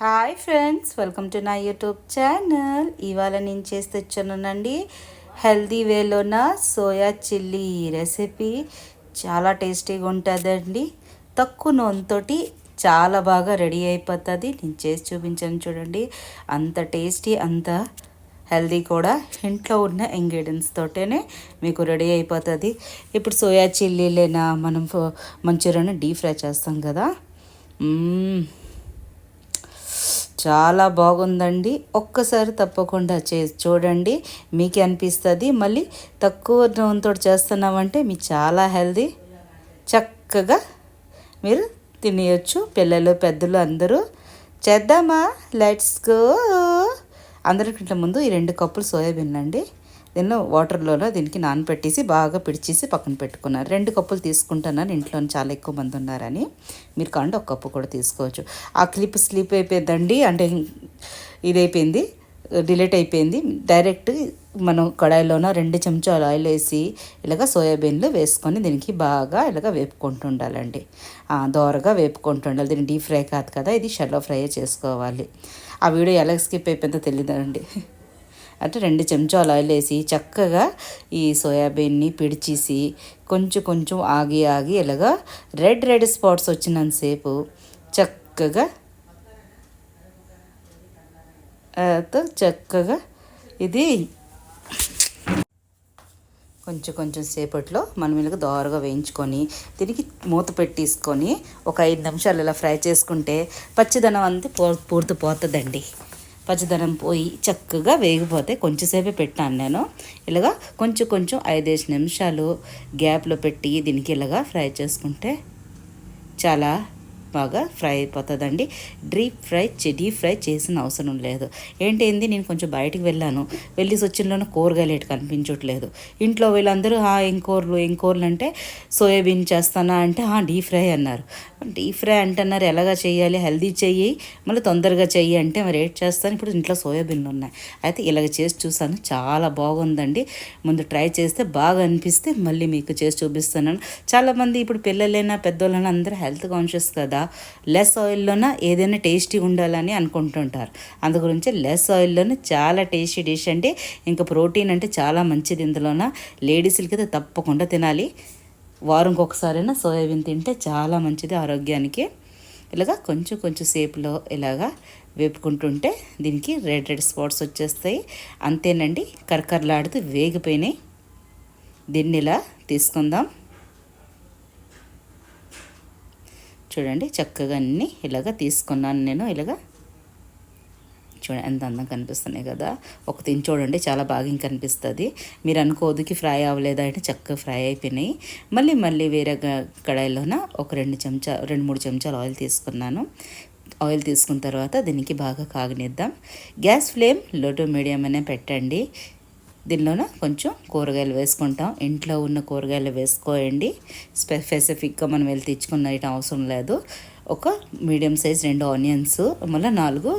Hi friends, welcome to నా YouTube channel. ఇవాళ నేను చేసి తెచ్చానండి హెల్దీ వేలోన సోయా చిల్లీ రెసిపీ. చాలా టేస్టీగా ఉంటుందండి. తక్కువ నూనెతోటి చాలా బాగా రెడీ అయిపోతుంది. నేను చేసి చూపించాను చూడండి. అంత టేస్టీ, అంత హెల్దీ కూడా. ఇంట్లో ఉన్న ఇంగ్రీడియంట్స్ తోటనే మీకు రెడీ అయిపోతుంది. ఇప్పుడు సోయా చిల్లీలేనా మనం మంచూరియన్ డీప్ ఫ్రై చేస్తాం కదా. చాలా బాగుందండి. ఒక్కసారి తప్పకుండా చేసి చూడండి, మీకే అనిపిస్తుంది. మళ్ళీ తక్కువ నూనెతో చేస్తున్నామంటే మీ చాలా హెల్దీ. చక్కగా మీరు తినేయచ్చు, పిల్లలు పెద్దలు అందరూ. చేద్దామా? Let's go. అందరికంటే ముందు ఈ 2 కప్పులు సోయాబీన్ అండి. దీనిలో వాటర్లోనే దీనికి నానపెట్టేసి బాగా పిడిచేసి పక్కన పెట్టుకున్నారు. 2 కప్పులు తీసుకుంటున్నాను, ఇంట్లో చాలా ఎక్కువ మంది ఉన్నారని. మీరు కాండి 1 కప్పు కూడా తీసుకోవచ్చు. ఆ క్లిప్ స్లిప్ అయిపోయిందండి, అంటే ఇదైపోయింది, డిలీట్ అయిపోయింది. డైరెక్ట్ మనం కడాయిలోన 2 చెంచాలు ఆయిల్ వేసి ఇలాగ సోయాబీన్లు వేసుకొని దీనికి బాగా ఇలాగ వేపుకుంటూ ఉండాలండి. దోరగా వేపుకుంటూ ఉండాలి. దీన్ని డీప్ ఫ్రై కాదు కదా, ఇది షెల్లో ఫ్రై చేసుకోవాలి. ఆ వీడియో ఎలా స్కిప్ అయిపోయిందో తెలియదండి. అంటే 2 చెంచాలు ఆయిల్ వేసి చక్కగా ఈ సోయాబీన్ని పిడిచేసి కొంచెం కొంచెం ఆగి ఇలాగా రెడ్ స్పాట్స్ వచ్చినంతసేపు చక్కగా ఇది కొంచెం సేపట్లో మనం ఇలాగ దోరగా వేయించుకొని దీనికి మూత పెట్టేసుకొని ఒక 5 నిమిషాలు ఇలా ఫ్రై చేసుకుంటే పచ్చిదనం అంతా పూర్తి పోతుందండి. పచ్చిదనం పోయి చక్కగా వేగిపోతే కొంచెంసేపే పెట్టాను నేను. ఇలాగా కొంచెం 5-5 నిమిషాలు గ్యాప్లో పెట్టి దీనికి ఇలాగా ఫ్రై చేసుకుంటే చాలా బాగా ఫ్రై అయిపోతుందండి. డీప్ ఫ్రై చేసిన అవసరం లేదు. ఏంటి నేను కొంచెం బయటికి వెళ్ళాను, వెళ్ళేసి వచ్చినలోనే కూరగాయలు ఎటు కనిపించట్లేదు. ఇంట్లో వీళ్ళందరూ ఏం కూరలు అంటే సోయాబీన్ చేస్తానా అంటే డీప్ ఫ్రై అన్నారు. డీప్ ఫ్రై అంటున్నారు, ఎలాగా చేయాలి? హెల్దీ చెయ్యి, మళ్ళీ తొందరగా చెయ్యి అంటే మరి ఏం చేస్తాను. ఇప్పుడు ఇంట్లో సోయాబీన్లు ఉన్నాయి, అయితే ఇలాగ చేసి చూసాను, చాలా బాగుందండి. ముందు ట్రై చేస్తే బాగా అనిపిస్తే మళ్ళీ మీకు చేసి చూపిస్తున్నాను. చాలామంది ఇప్పుడు పిల్లలైనా పెద్దోళ్ళైనా అందరూ హెల్త్ కాన్షియస్ కదా, లెస్ ఆయిల్లోన ఏదైనా టేస్టీ ఉండాలని అనుకుంటుంటారు. అందు గురించి లెస్ ఆయిల్లోనే చాలా టేస్టీ డిష్ అండి. ఇంకా ప్రోటీన్ అంటే చాలా మంచిది ఇందులోన. లేడీస్లకి అయితే తప్పకుండా తినాలి. వారంకి ఒకసారైనా సోయాబీన్ తింటే చాలా మంచిది ఆరోగ్యానికి. ఇలాగా కొంచెం సేపులో ఇలాగా వేపుకుంటుంటే దీనికి రెడ్ స్పాట్స్ వచ్చేస్తాయి. అంతేనండి, కరకరలాడుతూ వేగిపోయినాయి. దీన్ని ఇలా తీసుకుందాం. చూడండి, చక్కగా అన్నీ ఇలాగ తీసుకున్నాను నేను. ఇలాగా చూడండి ఎంత అందంగా కనిపిస్తున్నాయి కదా. ఒక తిని చూడండి, చాలా బాగా ఇంకా కనిపిస్తుంది. మీరు అనుకోదుకి ఫ్రై అవ్వలేదా అంటే చక్కగా ఫ్రై అయిపోయినాయి. మళ్ళీ వేరే కడాయిలోన ఒక 2-3 చెంచాలు ఆయిల్ తీసుకున్నాను. ఆయిల్ తీసుకున్న తర్వాత దీనికి బాగా కాగనిద్దాం. గ్యాస్ ఫ్లేమ్ లో టు మీడియం అనే పెట్టండి. దీనిలోన కొంచెం కూరగాయలు వేసుకుంటాం, ఇంట్లో ఉన్న కూరగాయలు వేసుకోండి. స్పెసిఫిక్గా మనం వెళ్ళి తెచ్చుకున్న ఐటమ్ అవసరం లేదు. ఒక మీడియం సైజ్ 2 ఆనియన్స్, మళ్ళీ 4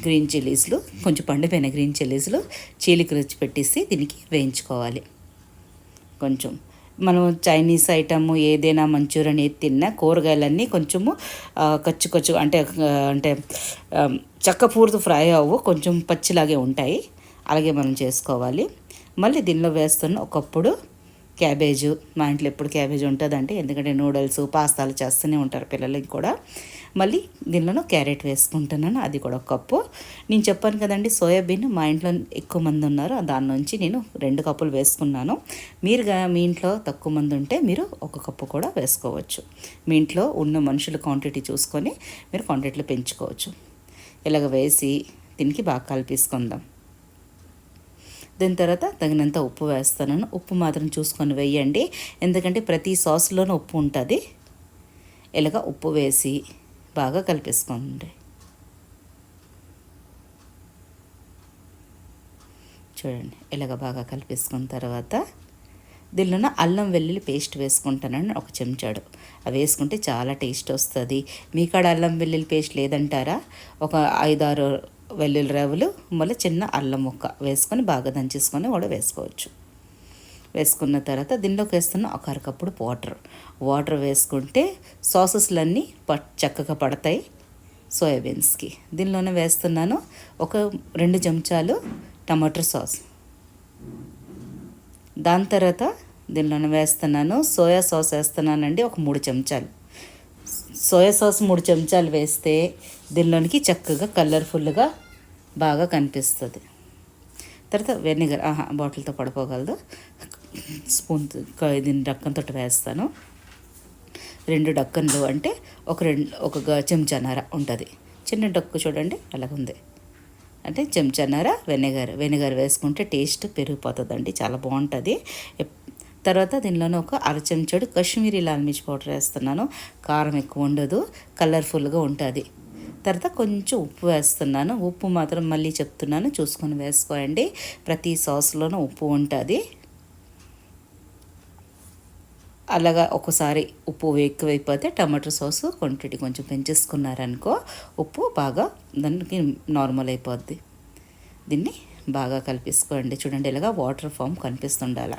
గ్రీన్ చిల్లీస్లు, కొంచెం పండిపోయిన గ్రీన్ చిల్లీస్లు చీలికలు పెట్టేసి దీనికి వేయించుకోవాలి. కొంచెం మనం చైనీస్ ఐటమ్ ఏదైనా మంచూరియన్ ఏది తిన్నా కూరగాయలన్నీ కొంచెము కచ్చు అంటే చక్క పూర్తి ఫ్రై అవ్వు, కొంచెం పచ్చిలాగే ఉంటాయి. అలాగే మనం చేసుకోవాలి. మళ్ళీ దీనిలో వేస్తున్న ఒకప్పుడు క్యాబేజు. మా ఇంట్లో ఎప్పుడు క్యాబేజ్ ఉంటుందంటే, ఎందుకంటే నూడిల్స్ పాస్తాలు చేస్తూనే ఉంటారు పిల్లలకి కూడా. మళ్ళీ దీనిలో క్యారెట్ వేసుకుంటున్నాను, అది కూడా 1 కప్పు. నేను చెప్పాను కదండి, సోయాబీన్ మా ఇంట్లో ఎక్కువ మంది ఉన్నారు, దాని నుంచి నేను 2 కప్పులు వేసుకున్నాను. మీ ఇంట్లో తక్కువ మంది ఉంటే మీరు 1 కప్పు కూడా వేసుకోవచ్చు. మీ ఇంట్లో ఉన్న మనుషుల క్వాంటిటీ చూసుకొని మీరు క్వాంటిటీలో పెంచుకోవచ్చు. ఇలాగ వేసి దీనికి బాగా కలిపేసుకుందాం. దీని తర్వాత తగినంత ఉప్పు వేస్తాను. ఉప్పు మాత్రం చూసుకొని వేయండి, ఎందుకంటే ప్రతి సాస్లోనూ ఉప్పు ఉంటుంది. ఇలాగ ఉప్పు వేసి బాగా కలిపేసుకోండి. చూడండి, ఇలాగ బాగా కలిపేసుకున్న తర్వాత దీనిలోన అల్లం వెల్లుల్లి పేస్ట్ వేసుకుంటానని 1 చెంచాడు. అవి వేసుకుంటే చాలా టేస్ట్ వస్తుంది. మీ కాడ అల్లం వెల్లుల్లి పేస్ట్ లేదంటారా, ఒక 5-6 వెల్లుల్లి రవ్వలు, మళ్ళీ చిన్న అల్లం ముక్క వేసుకొని బాగా దంచేసుకొని కూడా వేసుకోవచ్చు. వేసుకున్న తర్వాత దీనిలోకి వేస్తున్న 1/2 కప్పుడు వాటర్ వేసుకుంటే సాసెస్లన్నీ చక్కగా పడతాయి. సోయాబీన్స్కి. దీనిలోనే వేస్తున్నాను ఒక 2 చెంచాలు టమాటో సాస్. దాని తర్వాత దీనిలోనే వేస్తున్నాను సోయా సాస్ వేస్తున్నానండి ఒక 3 చెంచాలు. సోయా సాస్ 3 చెంచాలు వేస్తే దీనిలోనికి చక్కగా కలర్ఫుల్గా బాగా కనిపిస్తుంది. తర్వాత వెనిగర్ బాటిల్తో పడిపోగలదు, స్పూన్ దీన్ని డక్కంతో వేస్తాను. 2 డక్కన్లు అంటే ఒక చెంచాన్నర ఉంటుంది. చిన్న డక్కు చూడండి అలాగుంది. అంటే చెంచాన్నర వెనిగర్ వేసుకుంటే టేస్ట్ పెరిగిపోతుందండి, చాలా బాగుంటుంది. తర్వాత దీనిలోనే ఒక 1/2 చెంచాడు కాశ్మీరీ లాల్ మిర్చి పౌడర్ వేస్తున్నాను. కారం ఎక్కువ ఉండదు, కలర్ఫుల్గా ఉంటుంది. తర్వాత కొంచెం ఉప్పు వేస్తున్నాను. ఉప్పు మాత్రం మళ్ళీ చెప్తున్నాను, చూసుకొని వేసుకోండి. ప్రతి సాస్లోనూ ఉప్పు ఉంటుంది. అలాగా ఒకసారి ఉప్పు ఎక్కువైపోతే టమాటో సాసు క్వాంటిటీ కొంచెం పెంచేసుకున్నారనుకో ఉప్పు బాగా దానికి నార్మల్ అయిపోద్ది. దీన్ని బాగా కలిపేసుకోండి. చూడండి ఇలాగా వాటర్ ఫామ్ కనిపిస్తుండాల.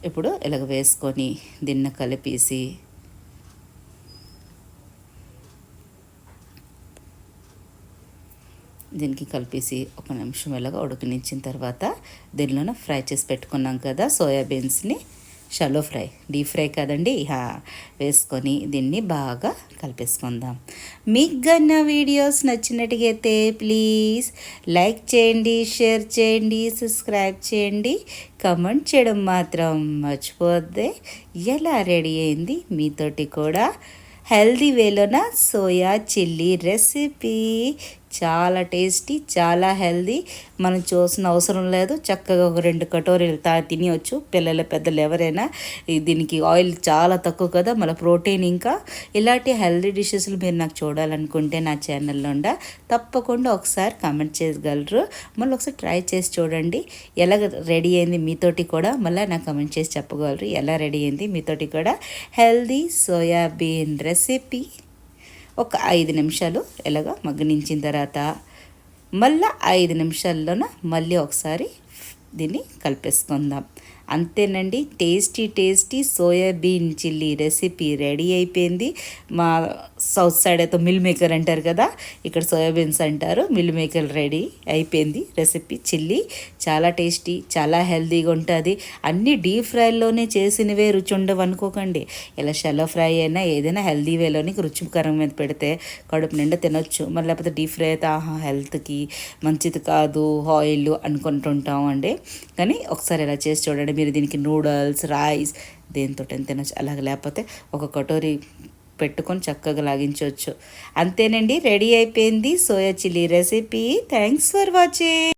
ఇప్పుడు ఇలాగ వేసుకొని దీన్ని కలిపేసి దీనికి కలిపేసి 1 నిమిషం ఇలాగా ఉడకనిచ్చిన తర్వాత దీనిలోనే ఫ్రై చేసి పెట్టుకున్నాం కదా సోయాబీన్స్ని, షాలో ఫ్రై, డీప్ ఫ్రై కదండి, వేసుకొని దీన్ని బాగా కలిపేసుకుందాం. మీకు కన్నా వీడియోస్ నచ్చినట్టుగైతే ప్లీజ్ లైక్ చేయండి, షేర్ చేయండి, సబ్స్క్రైబ్ చేయండి, కమెంట్ చేయడం మాత్రం మర్చిపోద్దే. ఎలా రెడీ అయింది మీతోటి కూడా హెల్దీ వేలోన సోయా చిల్లీ రెసిపీ. చాలా టేస్టీ, చాలా హెల్దీ. మనం చూసిన అవసరం లేదు, చక్కగా ఒక 2 కటోరీలు తినవచ్చు పిల్లలు పెద్దలు ఎవరైనా. దీనికి ఆయిల్ చాలా తక్కువ కదా, మళ్ళీ ప్రోటీన్. ఇంకా ఇలాంటి హెల్దీ డిషెస్లు మీరు నాకు చూడాలనుకుంటే నా ఛానల్లో తప్పకుండా ఒకసారి కామెంట్ చేయగలరు. మళ్ళీ ఒకసారి ట్రై చేసి చూడండి ఎలా రెడీ అయింది మీతోటి కూడా. మళ్ళీ నాకు కామెంట్ చేసి చెప్పగలరు ఎలా రెడీ అయింది మీతోటి కూడా హెల్దీ సోయాబీన్ రెసిపీ. ఒక 5 నిమిషాలు ఇలాగా మగ్గనించిన తర్వాత మళ్ళీ 5 నిమిషాల్లోన మళ్ళీ ఒకసారి దీన్ని కలిపేసుకుందాం. అంతేనండి, tasty soybean chilli recipe ready అయిపోయింది. మా సౌత్ సైడ్ అయితే మిల్ మేకర్ అంటారు కదా, ఇక్కడ సోయాబీన్స్ అంటారు. మిల్ మేకర్ రెడీ అయిపోయింది రెసిపీ చిల్లీ. చాలా టేస్టీ, చాలా హెల్తీగా ఉంటుంది. అన్నీ డీప్ ఫ్రైలోనే చేసినవే రుచి ఉండవు అనుకోకండి. ఇలా షాలో ఫ్రై అయినా ఏదైనా హెల్తీ వేలోని రుచికరం మీద పెడితే కడుపు నిండా తినొచ్చు. మరి లేకపోతే డీప్ ఫ్రై అయితే హెల్త్కి మంచిది కాదు, ఆయిల్ అనుకుంటుంటాం అండి. కానీ ఒకసారి ఇలా చేసి చూడండి. మీరు దీనికి నూడిల్స్, రైస్ దేంతో తినచ్చు. అలాగే లేకపోతే ఒక కటోరీ పెట్టుకొని చక్కగా లాగించవచ్చు. అంతేనండి, రెడీ అయిపోయింది soya chilli recipe. Thanks for watching.